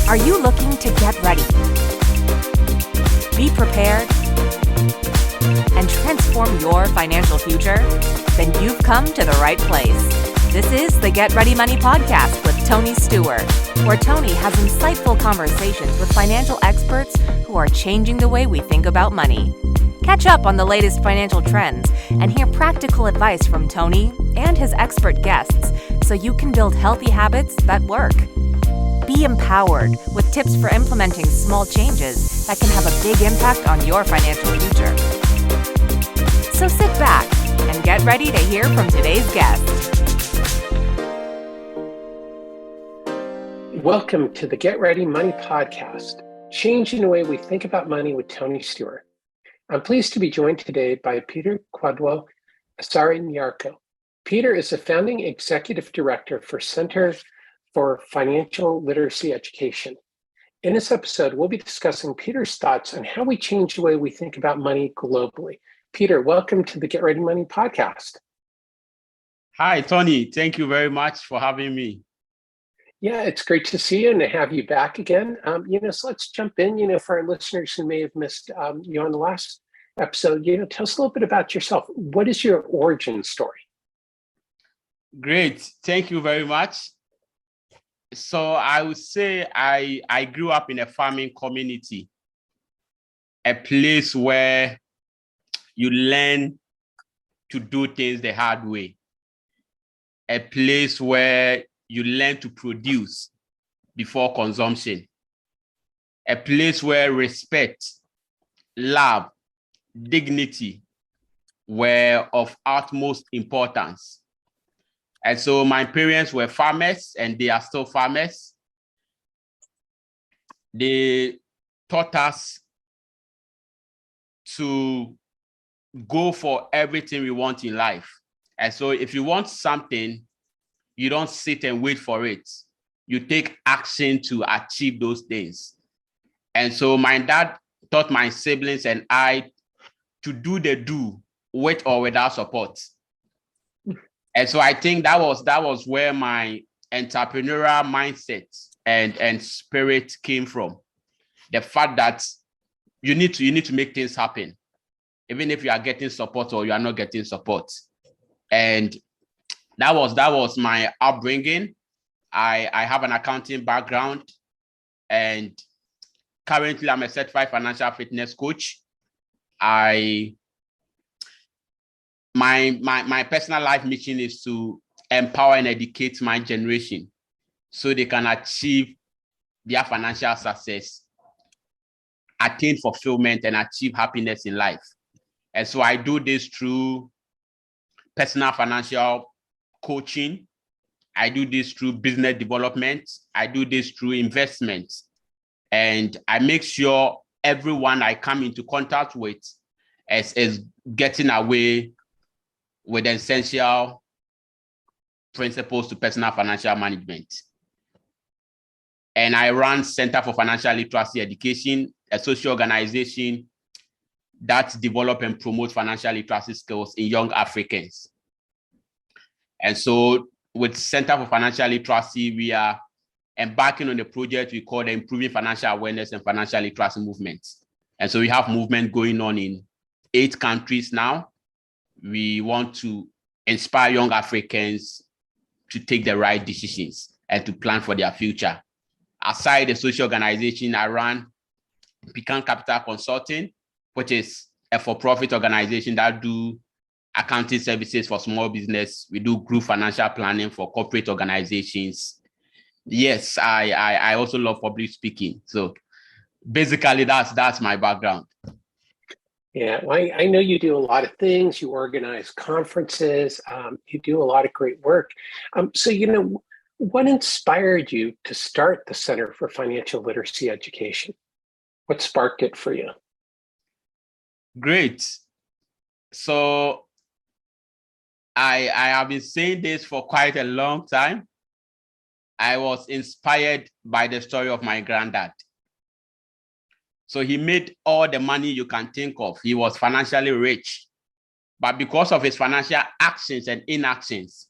Are you looking to get ready, be prepared, and transform your financial future? Then you've come to the right place. This is the Get Ready Money podcast with Tony Stewart, where Tony has insightful conversations with financial experts who are changing the way we think about money. Catch up on the latest financial trends and hear practical advice from Tony and his expert guests so you can build healthy habits that work. Be empowered with tips for implementing small changes that can have a big impact on your financial future. So sit back and get ready to hear from today's guest. Welcome to the Get Ready Money podcast, changing the way we think about money with Tony Stewart. I'm pleased to be joined today by Peter Kwadwo Asare Nyarko. Peter is the founding executive director for Center for Financial Literacy Education. In this episode, we'll be discussing Peter's thoughts on how we change the way we think about money globally. Peter, welcome to the Get Ready Money podcast. Hi, Tony. Thank you very much for having me. Yeah, it's great to see you and to have you back again. So let's jump in. For our listeners who may have missed you on the last episode, tell us a little bit about yourself. What is your origin story? Great. Thank you very much. So I would say I grew up in a farming community, a place where you learn to do things the hard way, a place where you learn to produce before consumption, a place where respect, love, dignity were of utmost importance. And so my parents were farmers and they are still farmers. They taught us to go for everything we want in life. And so if you want something, you don't sit and wait for it. You take action to achieve those things. And so my dad taught my siblings and I to do the do with or without support. And so I think that was where my entrepreneurial mindset and spirit came from. The fact that you need to make things happen, even if you are getting support or you are not getting support. And that was my upbringing. I have an accounting background, and currently I'm a certified financial fitness coach. My personal life mission is to empower and educate my generation so they can achieve their financial success, attain fulfillment, and achieve happiness in life. And so I do this through personal financial coaching. I do this through business development. I do this through investment. And I make sure everyone I come into contact with is getting away with the essential principles to personal financial management. And I run Center for Financial Literacy Education, a social organization that develop and promote financial literacy skills in young Africans. And so with Center for Financial Literacy, we are embarking on a project we call the Improving Financial Awareness and Financial Literacy Movement. And so we have movement going on in 8 countries now. We want to inspire young Africans to take the right decisions and to plan for their future. Aside the social organization, I run PKAN Capital Consulting, which is a for-profit organization that do accounting services for small business. We do group financial planning for corporate organizations. Yes, I also love public speaking. So basically, that's my background. Yeah, well, I know you do a lot of things. You organize conferences. You do a lot of great work. What inspired you to start the Center for Financial Literacy Education? What sparked it for you? Great. So I have been saying this for quite a long time. I was inspired by the story of my granddad. So he made all the money you can think of. He was financially rich. But because of his financial actions and inactions,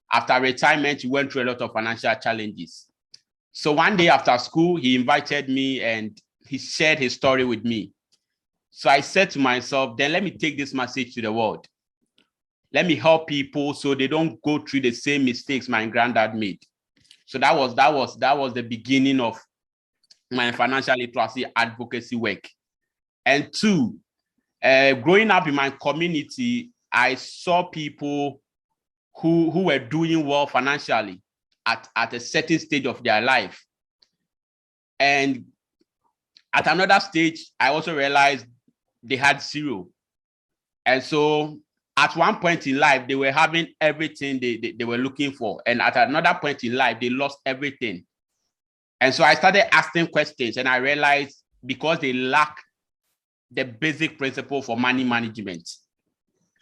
after retirement, he went through a lot of financial challenges. So one day after school, he invited me and he shared his story with me. So I said to myself, then let me take this message to the world. Let me help people so they don't go through the same mistakes my granddad made. So that was the beginning of my financial literacy advocacy work. And two, growing up in my community, I saw people who were doing well financially at a certain stage of their life. And at another stage, I also realized they had zero. And so at one point in life, they were having everything they were looking for. And at another point in life, they lost everything. And so I started asking questions, and I realized because they lack the basic principle for money management.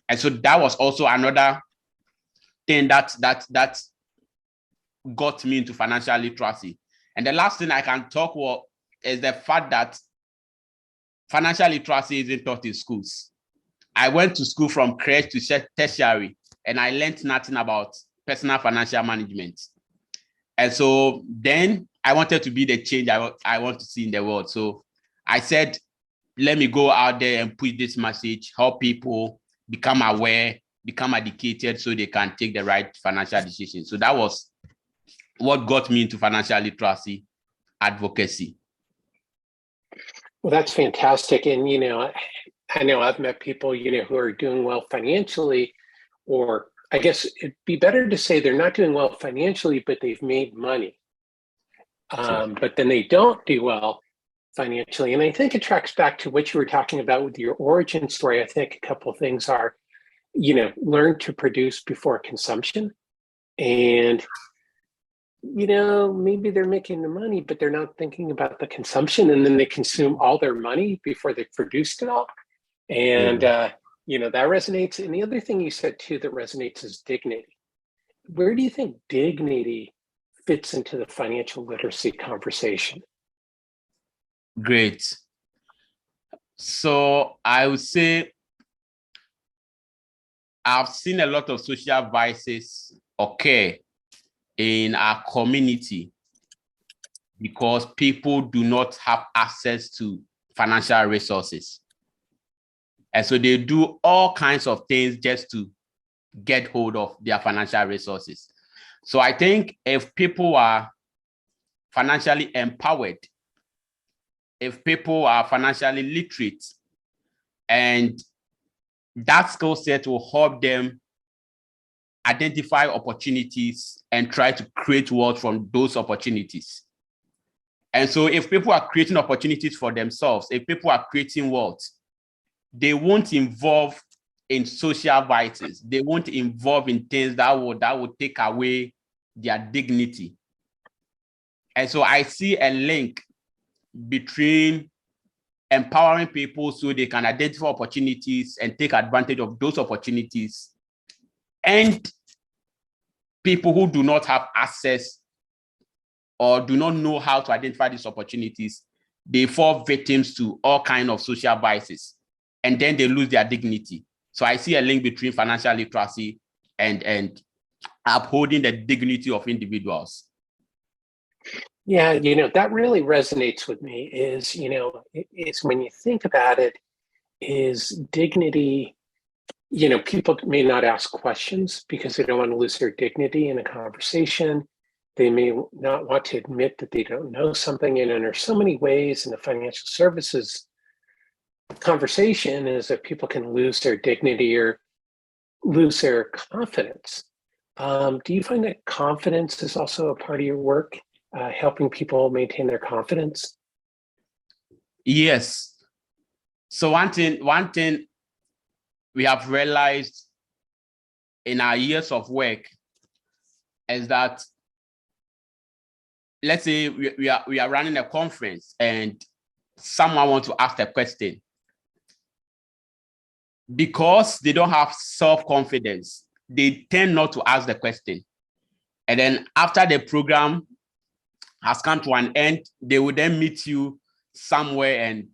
And so that was also another thing that got me into financial literacy. And the last thing I can talk about is the fact that financial literacy isn't taught in schools. I went to school from crèche to tertiary, and I learned nothing about personal financial management. And so then I wanted to be the change I want to see in the world. So I said, let me go out there and push this message, help people become aware, become educated so they can take the right financial decisions. So that was what got me into financial literacy advocacy. Well, that's fantastic. And, I know I've met people, who are doing well financially, or I guess it'd be better to say they're not doing well financially, but they've made money. But then they don't do well financially. And I think it tracks back to what you were talking about with your origin story. I think a couple of things are, learn to produce before consumption. And, maybe they're making the money, but they're not thinking about the consumption. And then they consume all their money before they've produced it all. And, that resonates. And the other thing you said, too, that resonates is dignity. Where do you think dignity fits into the financial literacy conversation? Great. So I would say I've seen a lot of social vices occur in our community because people do not have access to financial resources. And so they do all kinds of things just to get hold of their financial resources. So I think if people are financially empowered, if people are financially literate, and that skill set will help them identify opportunities and try to create wealth from those opportunities. And so if people are creating opportunities for themselves, if people are creating wealth, they won't involve in social vices. They won't involve in things that would take away their dignity. And so I see a link between empowering people so they can identify opportunities and take advantage of those opportunities, and people who do not have access or do not know how to identify these opportunities, they fall victims to all kinds of social vices, and then they lose their dignity. So I see a link between financial literacy and upholding the dignity of individuals. Yeah, that really resonates with me is, it's when you think about it, is dignity, people may not ask questions because they don't want to lose their dignity in a conversation. They may not want to admit that they don't know something. And there's so many ways in the financial services conversation is that people can lose their dignity or lose their confidence. Do you find that confidence is also a part of your work, helping people maintain their confidence? Yes. So one thing we have realized in our years of work is that, let's say we are running a conference and someone wants to ask a question. Because they don't have self-confidence, they tend not to ask the question. And then after the program has come to an end, they will then meet you somewhere and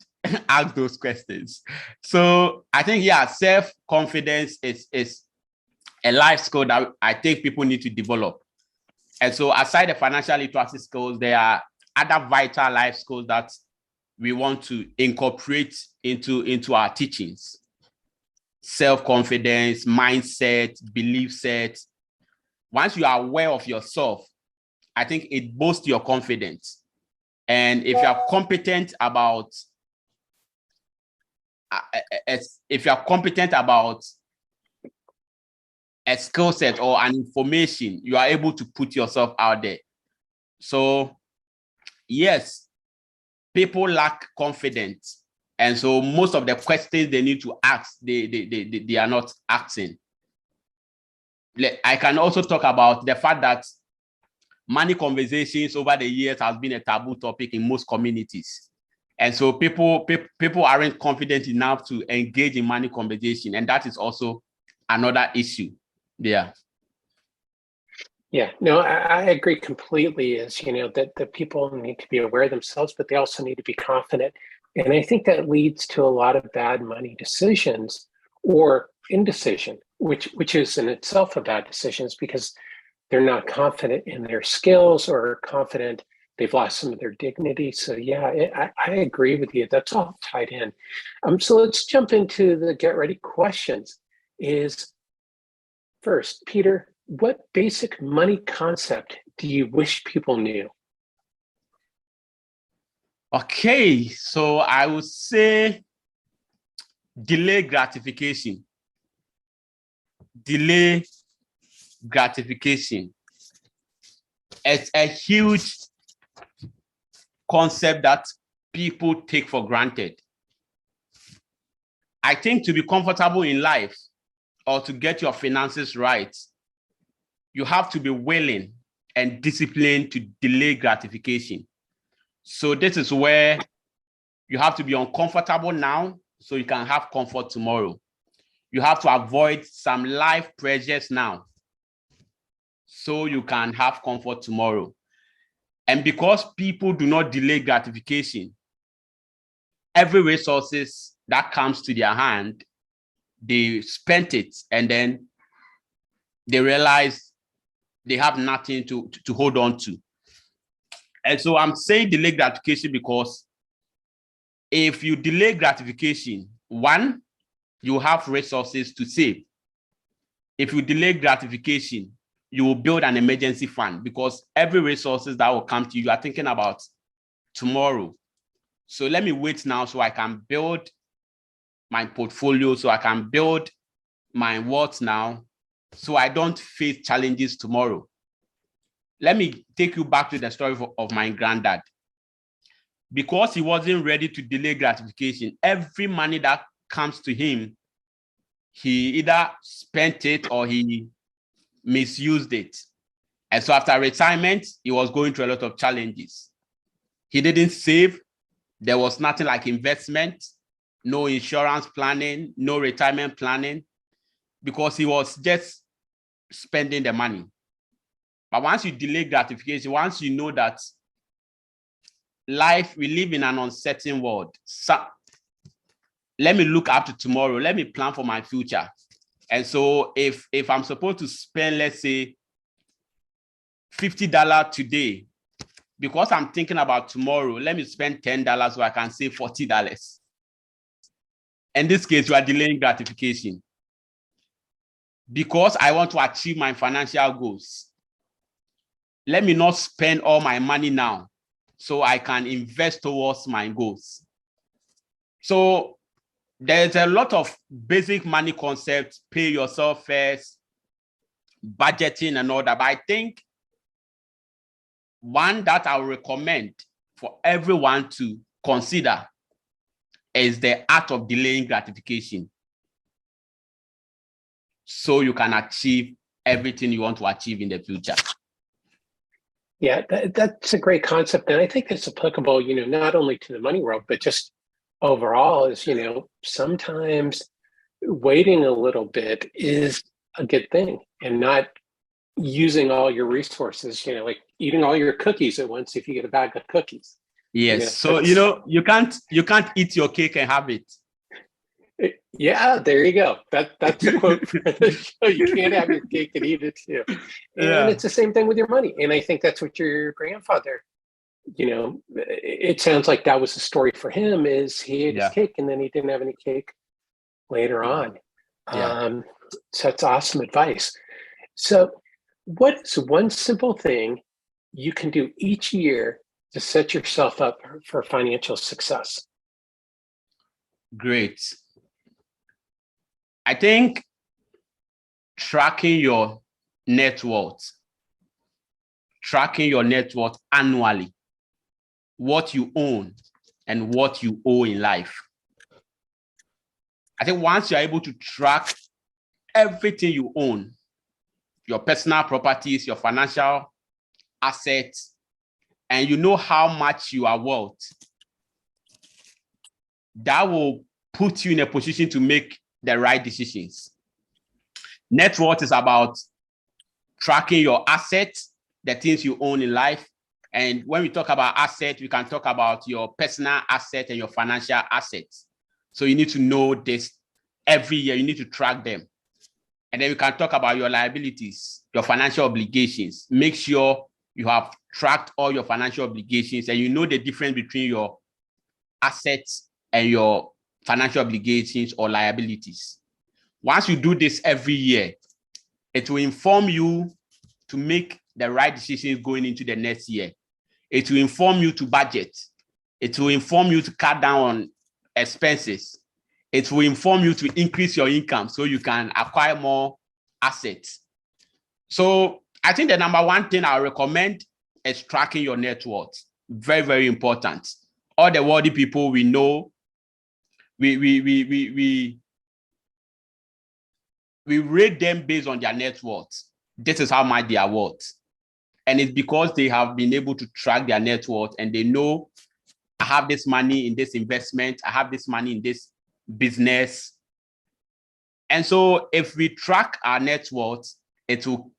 ask those questions. So I think, self-confidence is a life skill that I think people need to develop. And so aside the financial literacy skills, there are other vital life skills that we want to incorporate into our teachings. Self-confidence, mindset, belief set. Once you are aware of yourself, I think it boosts your confidence. And if you are competent about a skill set or an information, you are able to put yourself out there. So yes, people lack confidence. And so most of the questions they need to ask, they are not asking. I can also talk about the fact that money conversations over the years has been a taboo topic in most communities. And so people aren't confident enough to engage in money conversation. And that is also another issue there. Yeah, no, I agree completely. Is, that people need to be aware of themselves, but they also need to be confident. And I think that leads to a lot of bad money decisions or indecision, which is in itself a bad decision, because they're not confident in their skills or confident they've lost some of their dignity. So yeah, I agree with you. That's all tied in. So let's jump into the get ready questions. First, Peter, what basic money concept do you wish people knew? Okay, so I would say delay gratification. Delay gratification. It's a huge concept that people take for granted. I think to be comfortable in life or to get your finances right, you have to be willing and disciplined to delay gratification. So this is where you have to be uncomfortable now so you can have comfort tomorrow. You have to avoid some life pressures now so you can have comfort tomorrow. And because people do not delay gratification, every resources that comes to their hand, they spent it and then they realize they have nothing to hold on to. And so I'm saying delay gratification because if you delay gratification, one, you have resources to save. If you delay gratification, you will build an emergency fund because every resources that will come to you, you are thinking about tomorrow. So let me wait now so I can build my portfolio, so I can build my wealth now, so I don't face challenges tomorrow. Let me take you back to the story of my granddad. Because he wasn't ready to delay gratification, every money that comes to him, he either spent it or he misused it. And so after retirement, he was going through a lot of challenges. He didn't save. There was nothing like investment, no insurance planning, no retirement planning, because he was just spending the money. But once you delay gratification, once you know that life, we live in an uncertain world. So let me look up to tomorrow. Let me plan for my future. And so if I'm supposed to spend, let's say, $50 today, because I'm thinking about tomorrow, let me spend $10 so I can save $40. In this case, you are delaying gratification. Because I want to achieve my financial goals, let me not spend all my money now so I can invest towards my goals. So there's a lot of basic money concepts, pay yourself first, budgeting and all that. But I think one that I would recommend for everyone to consider is the art of delaying gratification, so you can achieve everything you want to achieve in the future. Yeah, that's a great concept. And I think it's applicable, not only to the money world, but just overall is, sometimes waiting a little bit is a good thing, and not using all your resources, like eating all your cookies at once if you get a bag of cookies. Yes. So, you can't eat your cake and have it. Yeah, there you go. That's a quote for the show. You can't have your cake and eat it too. And it's the same thing with your money. And I think that's what your grandfather, it sounds like that was the story for him, is he ate his cake and then he didn't have any cake later on. So that's awesome advice. So what is one simple thing you can do each year to set yourself up for financial success? Great. I think tracking your net worth annually, what you own and what you owe in life. I think once you're able to track everything you own, your personal properties, your financial assets, and you know how much you are worth, that will put you in a position to make the right decisions. Net worth is about tracking your assets, the things you own in life. And when we talk about assets, we can talk about your personal assets and your financial assets. So you need to know this every year. You need to track them. And then we can talk about your liabilities, your financial obligations. Make sure you have tracked all your financial obligations and you know the difference between your assets and your financial obligations or liabilities. Once you do this every year, it will inform you to make the right decisions going into the next year. It will inform you to budget. It will inform you to cut down on expenses. It will inform you to increase your income so you can acquire more assets. So I think the number one thing I recommend is tracking your net worth. Very, very important. All the wealthy people we know, we rate them based on their net worth. This is how much they are worth. And it's because they have been able to track their net worth and they know, I have this money in this investment, I have this money in this business. And so if we track our net worth, it will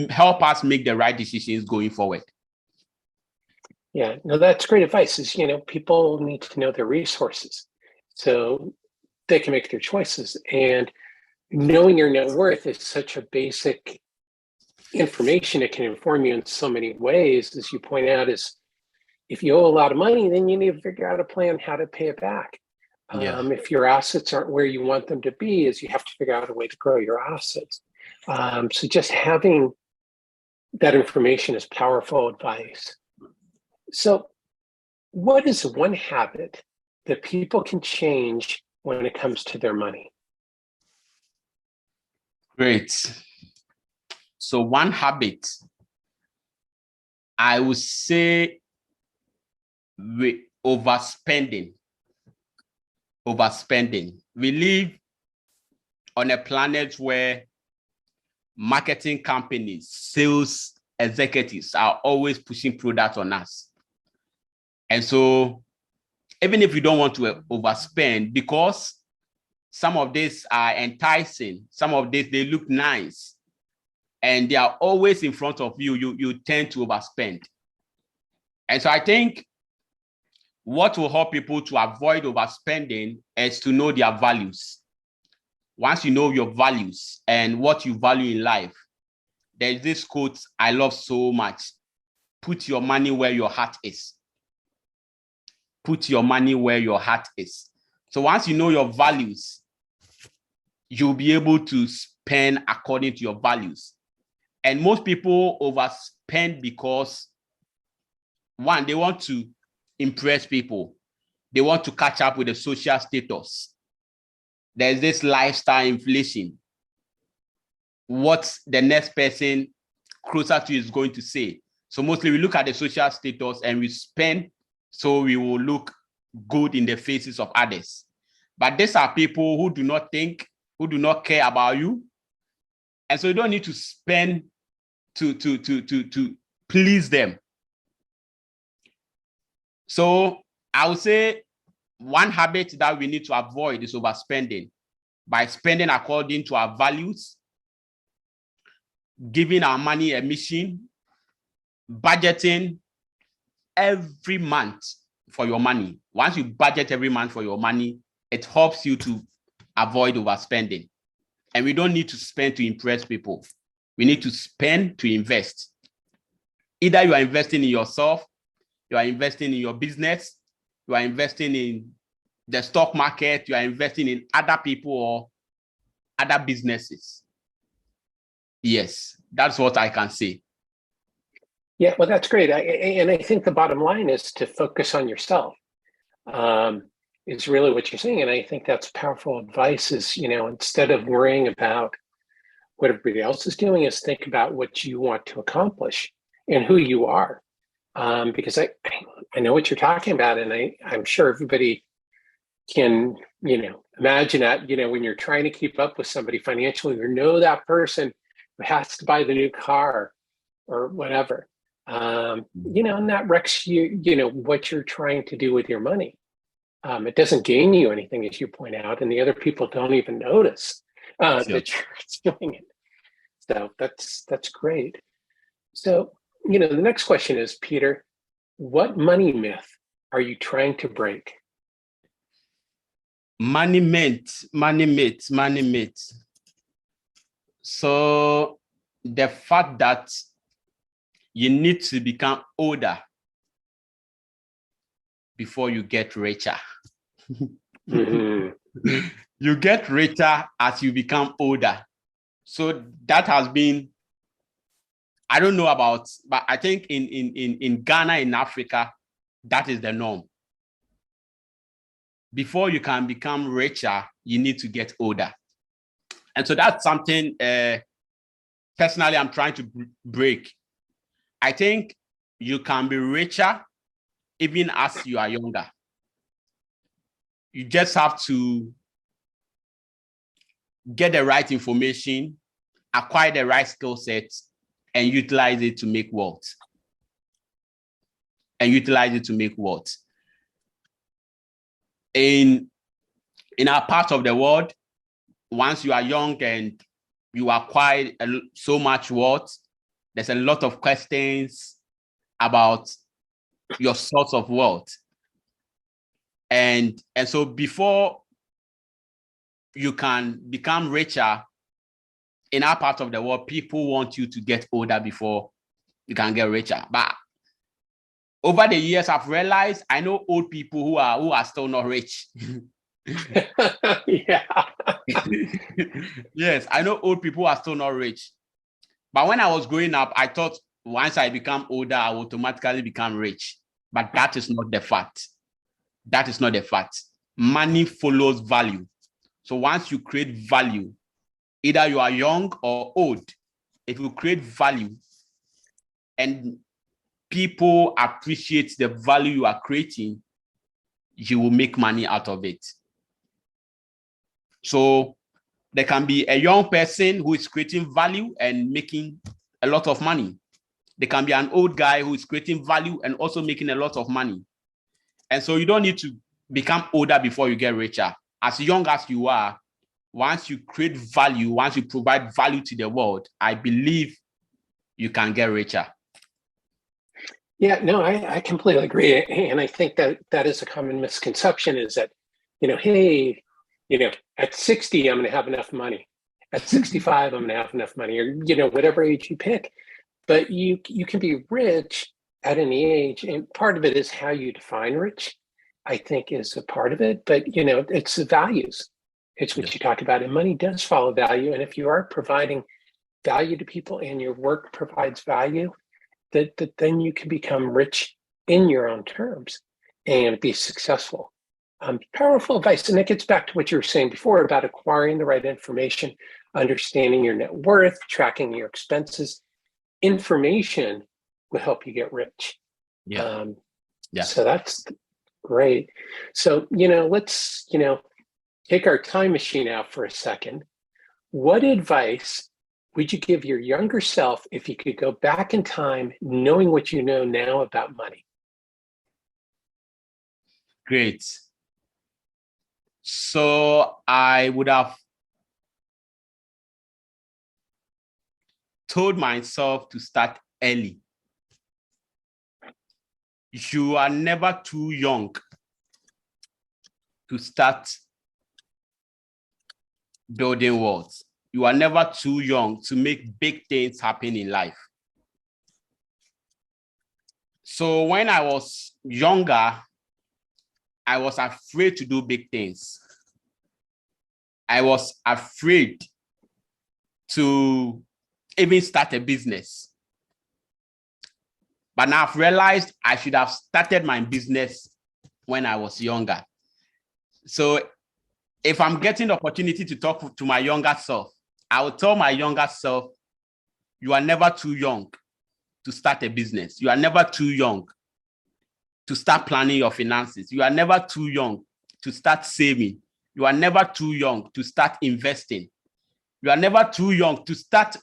help us make the right decisions going forward. Yeah, no, that's great advice. Is, people need to know their resources so they can make their choices. And knowing your net worth is such a basic information. It can inform you in so many ways, as you point out. Is if you owe a lot of money, then you need to figure out a plan how to pay it back. If your assets aren't where you want them to be, is you have to figure out a way to grow your assets. So just having that information is powerful advice. So what is one habit that people can change when it comes to their money? Great. So one habit, I would say, overspending. We live on a planet where marketing companies, sales executives are always pushing products on us. And so even if you don't want to overspend, because some of these are enticing, some of these, they look nice, and they are always in front of you, you tend to overspend. And so I think what will help people to avoid overspending is to know their values. Once you know your values and what you value in life, there's this quote I love so much: put your money where your heart is. Put your money where your heart is. So once you know your values, you'll be able to spend according to your values. And most people overspend because, one, they want to impress people. They want to catch up with the social status. There's this lifestyle inflation. What the next person closer to you is going to say. So mostly we look at the social status and we spend so we will look good in the faces of others. But these are people who do not think, who do not care about you. And so you don't need to spend to please them. So I would say one habit that we need to avoid is overspending. By spending according to our values, giving our money a mission, budgeting every month for your money. Once you budget every month for your money, it helps you to avoid overspending. And we don't need to spend to impress people. We need to spend to invest. Either you are investing in yourself, you are investing in your business, you are investing in the stock market, you are investing in other people or other businesses. Yes, that's what I can say. Yeah, well, that's great. And I think the bottom line is to focus on yourself. Is really what you're saying. And I think that's powerful advice is, instead of worrying about what everybody else is doing, is think about what you want to accomplish and who you are. Because I know what you're talking about. And I'm sure everybody can, imagine that, when you're trying to keep up with somebody financially or know that person who has to buy the new car or whatever, and that wrecks you, what you're trying to do with your money. It doesn't gain you anything, as you point out, and the other people don't even notice that you're doing it. So that's great. So, the next question is, Peter, what money myth are you trying to break? Money myth. So the fact that you need to become older before you get richer. Mm-hmm. You get richer as you become older. So that has been, I don't know about, but I think in Ghana, in Africa, that is the norm. Before you can become richer, you need to get older. And so that's something personally I'm trying to break. I think you can be richer even as you are younger. You just have to get the right information, acquire the right skill sets, and utilize it to make wealth. In our part of the world, once you are young and you acquire so much wealth, there's a lot of questions about your source of wealth. And so before you can become richer, in our part of the world, people want you to get older before you can get richer. But over the years, I've realized I know old people who are still not rich. Yeah. Yes, I know old people are still not rich. But when I was growing up, I thought once I become older, I will automatically become rich. But that is not the fact. Money follows value. So once you create value, either you are young or old, if you create value and people appreciate the value you are creating, you will make money out of it. So there can be a young person who is creating value and making a lot of money. There can be an old guy who is creating value and also making a lot of money. And so you don't need to become older before you get richer. As young as you are, once you create value, once you provide value to the world, I believe you can get richer. Yeah, no, I completely agree. And I think that is a common misconception is that, hey, at 60, I'm going to have enough money. At 65, I'm going to have enough money, or, whatever age you pick. But you can be rich at any age. And part of it is how you define rich, I think, is a part of it. But, it's the values. It's what you talk about. And money does follow value. And if you are providing value to people and your work provides value, that then you can become rich in your own terms and be successful. Powerful advice. And it gets back to what you were saying before about acquiring the right information, understanding your net worth, tracking your expenses. Information will help you get rich. So that's great. So, let's, take our time machine out for a second. What advice would you give your younger self if you could go back in time, knowing what you know now about money? Great. So I would have told myself to start early. You are never too young to start building wealth. You are never too young to make big things happen in life. So when I was younger, I was afraid to do big things. I was afraid to even start a business. But now I've realized I should have started my business when I was younger. So if I'm getting the opportunity to talk to my younger self, I will tell my younger self, you are never too young to start a business. You are never too young to start planning your finances. You are never too young to start saving. You are never too young to start investing. You are never too young to start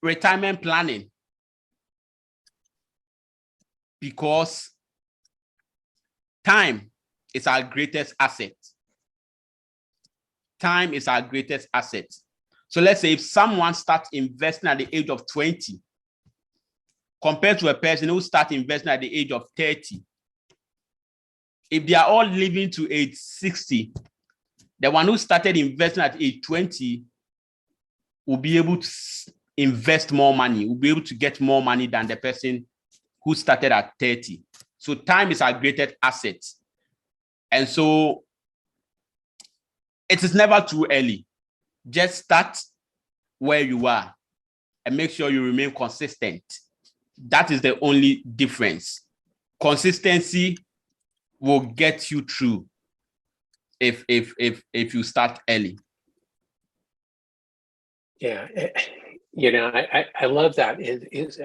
retirement planning. Because time is our greatest asset. Time is our greatest asset. So let's say if someone starts investing at the age of 20, compared to a person who starts investing at the age of 30, if they are all living to age 60, the one who started investing at age 20 will be able to invest more money, will be able to get more money than the person who started at 30. So time is our greatest asset. And so it is never too early. Just start where you are and make sure you remain consistent. That is the only difference. Consistency will get you through if you start early. Yeah, you know, I love that.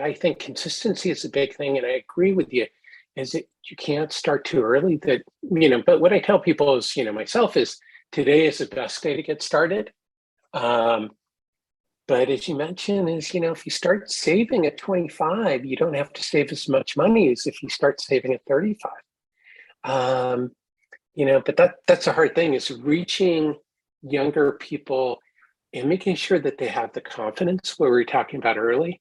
I think consistency is a big thing, and I agree with you. Is that you can't start too early. That, you know, but what I tell people is, you know, myself, is today is the best day to get started. But as you mentioned, is, you know, if you start saving at 25, you don't have to save as much money as if you start saving at 35. You know, but that's a hard thing, is reaching younger people and making sure that they have the confidence, what we were talking about early,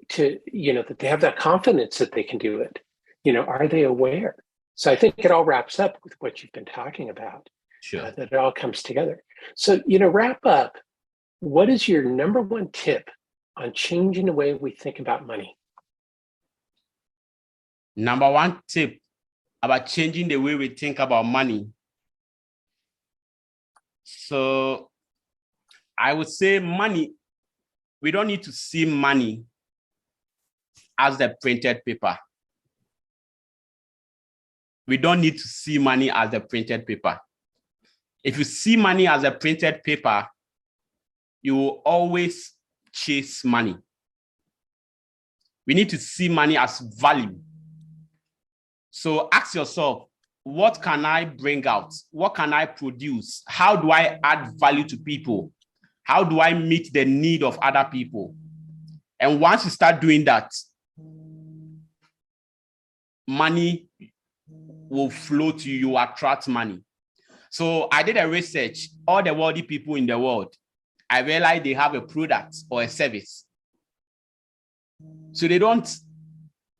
to, you know, that they have that confidence that they can do it. You know, are they aware? So I think it all wraps up with what you've been talking about. Sure. That it all comes together. So, you know, wrap up. What is your number one tip on changing the way we think about money? Number one tip about changing the way we think about money. So I would say money, we don't need to see money as the printed paper. We don't need to see money as the printed paper. If you see money as a printed paper, you will always chase money. We need to see money as value. So ask yourself, what can I bring out? What can I produce? How do I add value to people? How do I meet the need of other people? And once you start doing that, money will flow to you, you attract money. So I did a research, all the wealthy people in the world, I realized they have a product or a service. So they don't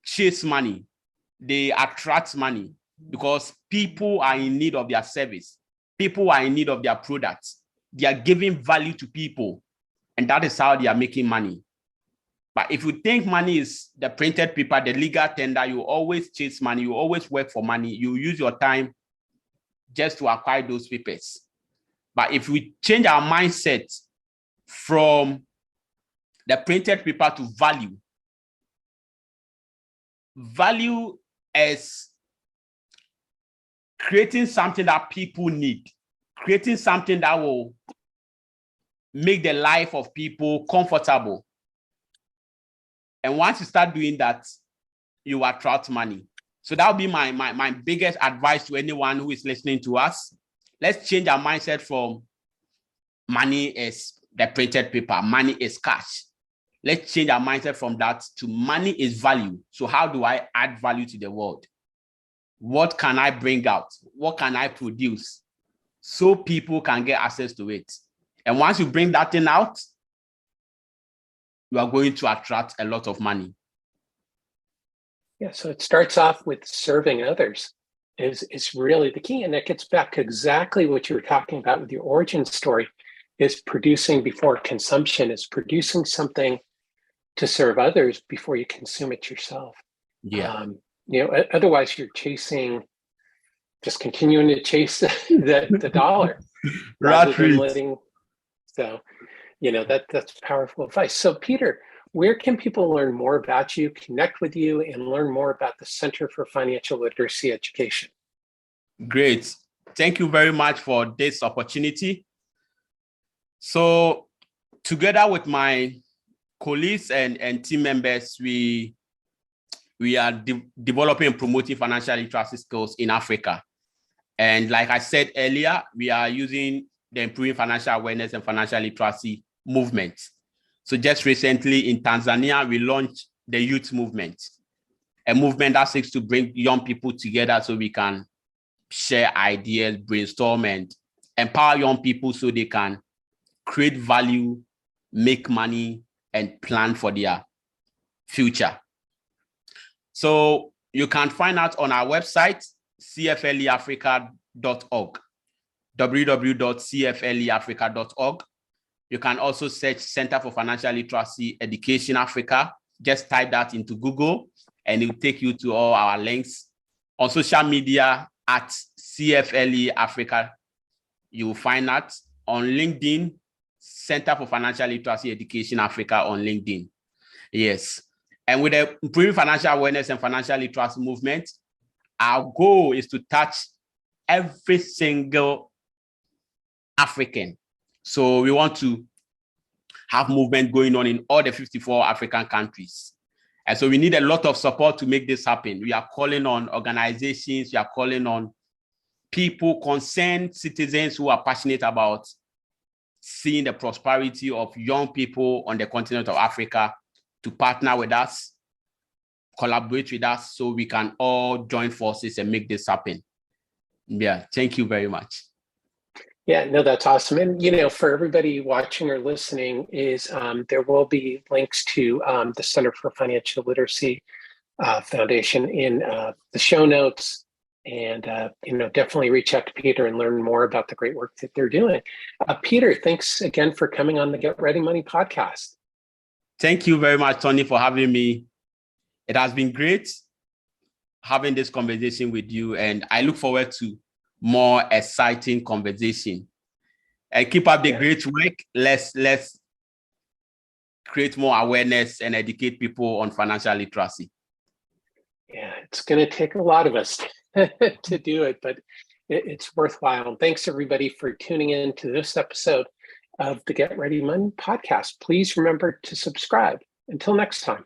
chase money, they attract money because people are in need of their service. People are in need of their products. They are giving value to people, and that is how they are making money. But if you think money is the printed paper, the legal tender, you always chase money, you always work for money, you use your time just to acquire those papers. But if we change our mindset from the printed paper to value, value is creating something that people need, creating something that will make the life of people comfortable. And once you start doing that, you attract money. So that would be my biggest advice to anyone who is listening to us. Let's change our mindset from money is the printed paper, money is cash. Let's change our mindset from that to money is value. So how do I add value to the world? What can I bring out? What can I produce so people can get access to it? And once you bring that thing out, you are going to attract a lot of money. Yeah, so it starts off with serving others is really the key. And that gets back to exactly what you were talking about with your origin story, is producing before consumption, is producing something to serve others before you consume it yourself. Yeah. Otherwise you're just continuing to chase the dollar rather than letting. So, that's powerful advice. So, Peter, where can people learn more about you, connect with you, and learn more about the Center for Financial Literacy Education? Great. Thank you very much for this opportunity. So, together with my colleagues and team members, we are developing and promoting financial literacy skills in Africa. And like I said earlier, we are using the Improving Financial Awareness and Financial Literacy movement. So just recently in Tanzania, we launched the Youth Movement, a movement that seeks to bring young people together so we can share ideas, brainstorm, and empower young people so they can create value, make money, and plan for their future. So you can find out on our website, cfleafrica.org, www.cfleafrica.org. You can also search Center for Financial Literacy Education Africa. Just type that into Google and it will take you to all our links. On social media at CFLE Africa, you will find that. On LinkedIn, Center for Financial Literacy Education Africa on LinkedIn. Yes. And with the Improving Financial Awareness and Financial Literacy movement, our goal is to touch every single African. So we want to have movement going on in all the 54 African countries. And so we need a lot of support to make this happen. We are calling on organizations, we are calling on people, concerned citizens who are passionate about seeing the prosperity of young people on the continent of Africa to partner with us, collaborate with us so we can all join forces and make this happen. Yeah, thank you very much. Yeah, no, that's awesome. And, for everybody watching or listening there will be links to the Center for Financial Literacy Foundation in the show notes. And, definitely reach out to Peter and learn more about the great work that they're doing. Peter, thanks again for coming on the Get Ready Money podcast. Thank you very much, Tony, for having me. It has been great having this conversation with you, and I look forward to more exciting conversation. And keep up the great work. Let's create more awareness and educate people on financial literacy. Yeah, it's going to take a lot of us to do it, but it's worthwhile. And thanks everybody for tuning in to this episode of the Get Ready Money podcast. Please remember to subscribe. Until next time.